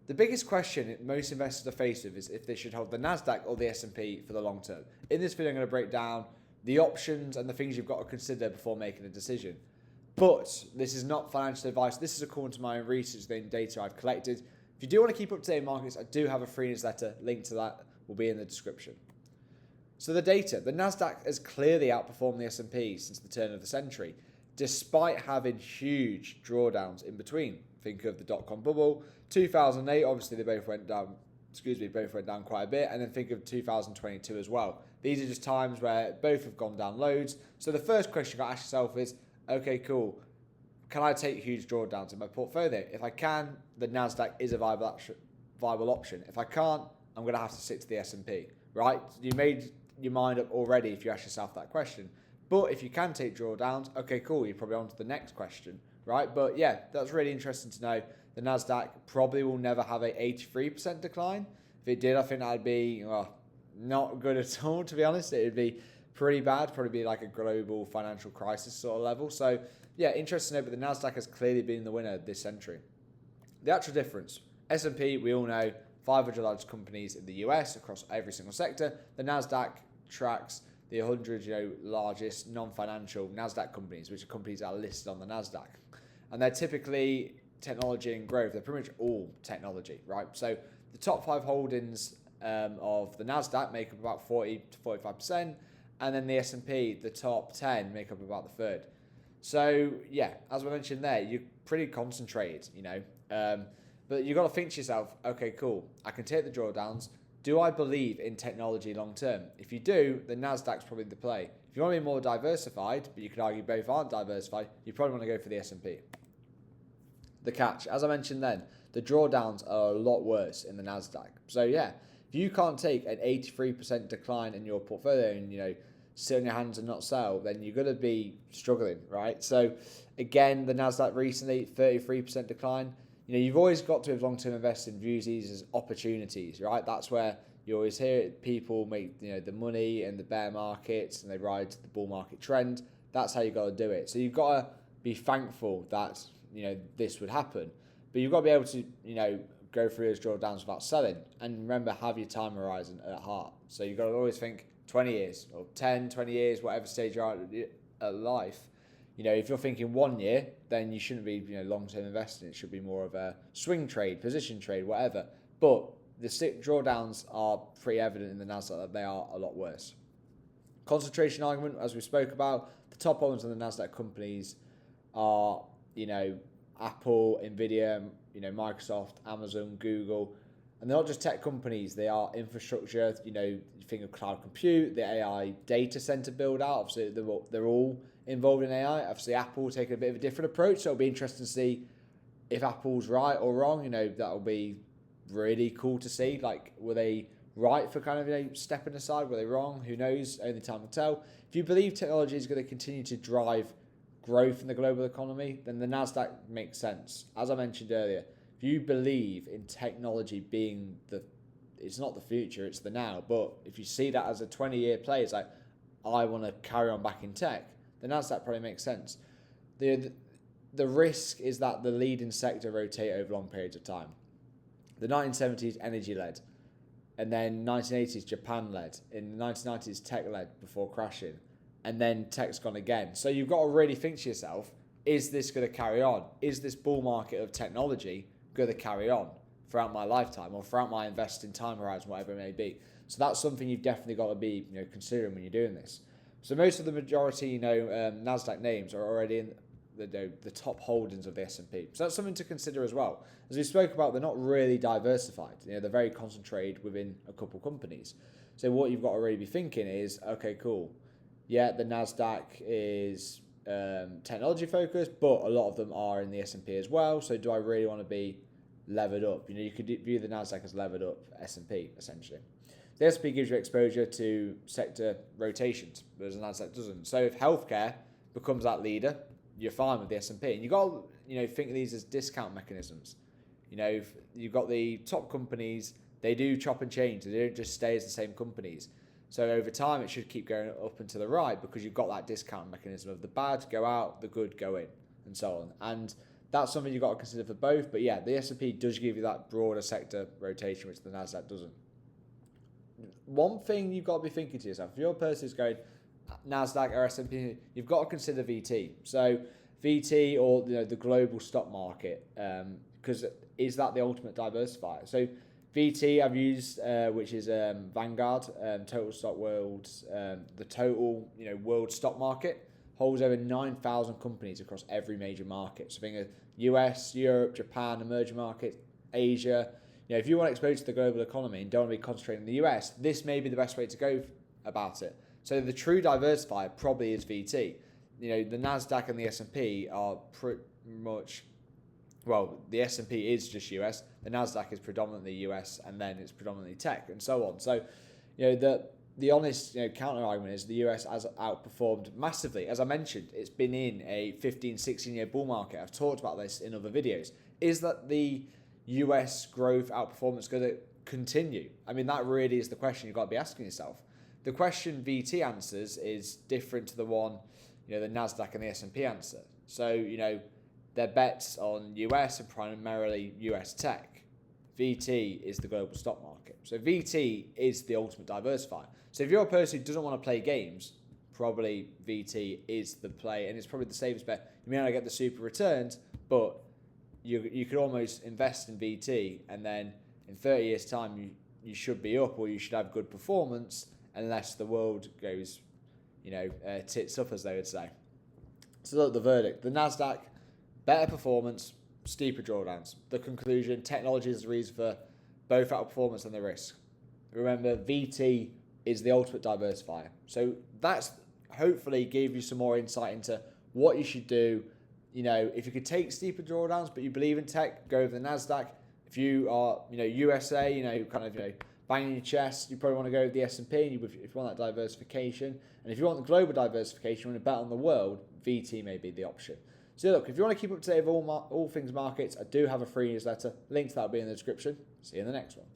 The biggest question most investors are faced with is if they should hold the NASDAQ or the S&P for the long term. In this video, I'm going to break down the options and the things you've got to consider before making a decision. But this is not financial advice. This is according to my own research and data I've collected. If you do want to keep up to date in markets, I do have a free newsletter. Link to that will be in the description. So the data. The NASDAQ has clearly outperformed the S&P since the turn of the century, despite having huge drawdowns in between. Think of the dot-com bubble, 2008, obviously they both went down, quite a bit, and then think of 2022 as well. These are just times where both have gone down loads. So the first question you've got to ask yourself is, okay, cool, can I take huge drawdowns in my portfolio? If I can, the NASDAQ is a viable option. If I can't, I'm going to have to stick to the S&P, right? You made your mind up already if you ask yourself that question. But if you can take drawdowns, okay, cool, you're probably on to the next question, right? But yeah, that's really interesting to know. The NASDAQ probably will never have a 83% decline. If it did, I think that'd be not good at all, to be honest. It would be pretty bad, probably be like a global financial crisis sort of level. So yeah, interesting to know, but the NASDAQ has clearly been the winner this century. The actual difference, S&P, we all know, 500 largest companies in the US across every single sector. The NASDAQ tracks the 100 largest non-financial NASDAQ companies, which are companies that are listed on the NASDAQ. And they're typically technology and growth. They're pretty much all technology, right? So the top 5 holdings of the NASDAQ make up about 40 to 45%, and then the S&P, the top 10, make up about the third. So yeah, as I mentioned there, you're pretty concentrated, but you've got to think to yourself, okay, cool, I can take the drawdowns. Do I believe in technology long term? If you do, the NASDAQ's probably the play. If you want to be more diversified, but you could argue both aren't diversified, you probably want to go for the S&P. The catch, as I mentioned then, the drawdowns are a lot worse in the NASDAQ. So yeah, if you can't take an 83% decline in your portfolio and sit on your hands and not sell, then you're going to be struggling, right? So again, the NASDAQ recently, 33% decline. You've always got to, with long-term investing, view these as opportunities, right? That's where you always hear people make the money in the bear markets and they ride the bull market trend. That's how you got to do it. So you've got to be thankful that this would happen, but you've got to be able to go through those drawdowns without selling. And remember, have your time horizon at heart. So you've got to always think 20 years or 10, 20 years, whatever stage you're at life. If you're thinking 1 year, then you shouldn't be long-term investing. It should be more of a swing trade, position trade, whatever. But the drawdowns are pretty evident in the NASDAQ that they are a lot worse. Concentration argument, as we spoke about, the top ones on the NASDAQ companies are, Apple, Nvidia, Microsoft, Amazon, Google. And they're not just tech companies, they are infrastructure. You think of cloud compute, the AI data center build out. Obviously, they're all involved in AI. Obviously, Apple taking a bit of a different approach. So it'll be interesting to see if Apple's right or wrong. That'll be really cool to see. Like, were they right for kind of stepping aside? Were they wrong? Who knows? Only time will tell. If you believe technology is going to continue to drive growth in the global economy, then the NASDAQ makes sense. As I mentioned earlier, if you believe in technology being it's not the future, it's the now, but if you see that as a 20-year play, it's like, I want to carry on back in tech, the NASDAQ probably makes sense. The risk is that the leading sector rotate over long periods of time. The 1970s, energy-led, and then 1980s, Japan-led, in the 1990s, tech-led before crashing, and then tech's gone again. So you've got to really think to yourself, is this going to carry on? Is this bull market of technology going to carry on throughout my lifetime or throughout my investing time horizon, whatever it may be? So that's something you've definitely got to be considering when you're doing this. So most of the majority NASDAQ names are already in the top holdings of the S&P. So that's something to consider as well. As we spoke about, they're not really diversified. They're very concentrated within a couple companies. So what you've got to really be thinking is, okay, cool. Yeah, the NASDAQ is technology focused, but a lot of them are in the S&P as well. So do I really want to be levered up? You could view the NASDAQ as levered up S&P essentially. The S&P gives you exposure to sector rotations, whereas the NASDAQ doesn't. So if healthcare becomes that leader, you're fine with the S&P. And you've got to think of these as discount mechanisms. You've got the top companies, they do chop and change. They don't just stay as the same companies. So over time, it should keep going up and to the right because you've got that discount mechanism of the bad go out, the good go in, and so on. And That's something you've got to consider for both. But yeah, the S&P does give you that broader sector rotation, which the NASDAQ doesn't. One thing you've got to be thinking to yourself, if you're a person who's going NASDAQ or S&P, you've got to consider VT. So VT, or the global stock market, because is that the ultimate diversifier? So VT I've used, which is Vanguard, Total Stock World, the total world stock market holds over 9,000 companies across every major market. So think of US, Europe, Japan, emerging markets, Asia. If you want exposure to the global economy and don't want to be concentrating in the US, this may be the best way to go about it. So the true diversifier probably is VT. The NASDAQ and the S&P are pretty much, well, the S&P is just US, the NASDAQ is predominantly US, and then it's predominantly tech, and so on. So, the honest counter argument is the US has outperformed massively. As I mentioned, it's been in a 15, 16-year bull market. I've talked about this in other videos. Is that the US growth outperformance going to continue? I mean, that really is the question you've got to be asking yourself. The question VT answers is different to the one, the NASDAQ and the S&P answer. So, their bets on US and primarily US tech. VT is the global stock market. So VT is the ultimate diversifier. So if you're a person who doesn't want to play games, probably VT is the play, and it's probably the safest bet. You may not get the super returns, but you could almost invest in VT, and then in 30 years' time, you should be up, or you should have good performance, unless the world goes, tits up, as they would say. So look, the verdict: the NASDAQ, better performance, steeper drawdowns. The conclusion: technology is the reason for both outperformance and the risk. Remember, VT is the ultimate diversifier. So that's hopefully gave you some more insight into what you should do. If you could take steeper drawdowns, but you believe in tech, go with the NASDAQ. If you are, USA, banging your chest, you probably want to go with the S&P if you want that diversification. And if you want the global diversification, you want to bet on the world, VT may be the option. So look, if you want to keep up to date with all things markets, I do have a free newsletter. Link to that will be in the description. See you in the next one.